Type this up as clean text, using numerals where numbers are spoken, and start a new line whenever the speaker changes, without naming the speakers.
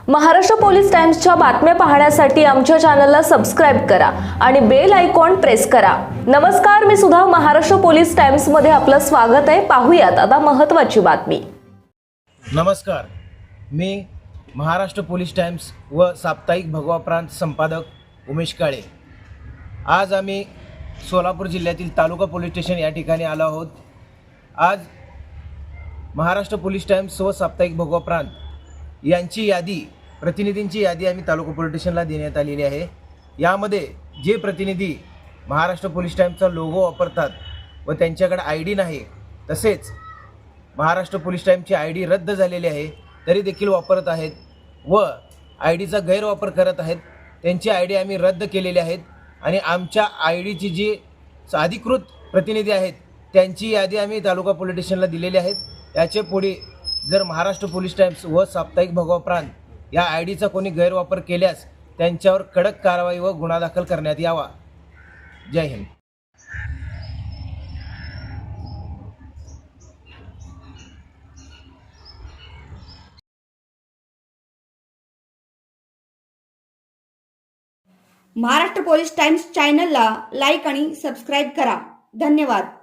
Maharashtra police टाइम्सच्या बातम्या पाहण्यासाठी आमच्या चॅनलला सबस्क्राइब करा आणि बेल आयकॉन प्रेस करा। नमस्कार, मी सुधा, महाराष्ट्र पोलीस टाइम्स मध्ये आपलं स्वागत आहे। पाहूयात आता महत्त्वाची बातमी।
नमस्कार, मी महाराष्ट्र पोलीस टाइम्स व साप्ताहिक भगवा प्रांत संपादक उमेश काळे। आज आम्ही सोलापूर जिल्ह्यातील तालुका पोलीस स्टेशन या ठिकाणी आलो आहोत। आज महाराष्ट्र पोलीस टाइम्स व साप्ताहिक भगवा प्रांत यांची यादी, प्रतिनिधींची यादी आम्ही तालुका पोलीस स्टेशनला देण्यात आलेली आहे। यामध्ये जे प्रतिनिधी महाराष्ट्र पोलीस टाइम्सचा लोगो वापरतात व त्यांच्याकडे आयडी नाही, तसेच महाराष्ट्र पोलीस टाइम्सची आयडी रद्द झालेली आहे तरी देखील वापरत आहेत व आयडीचा गैरवापर करत आहेत, त्यांची आयडी आम्ही रद्द केलेली आहेत आणि आमच्या आयडीची जी अधिकृत प्रतिनिधी आहेत त्यांची यादी आम्ही तालुका पोलीस स्टेशनला दिलेली आहेत। याचे पुढे जर महाराष्ट्र पोलीस टाइम्स व साप्ताहिक भगवा प्रांत या आयडीचा कोणी गैरवापर केल्यास त्यांच्यावर कडक कारवाई व गुन्हा दाखल करण्यात यावा। जय हिंद।
महाराष्ट्र पोलीस टाइम्स चॅनलला लाईक आणि सबस्क्राईब करा। धन्यवाद।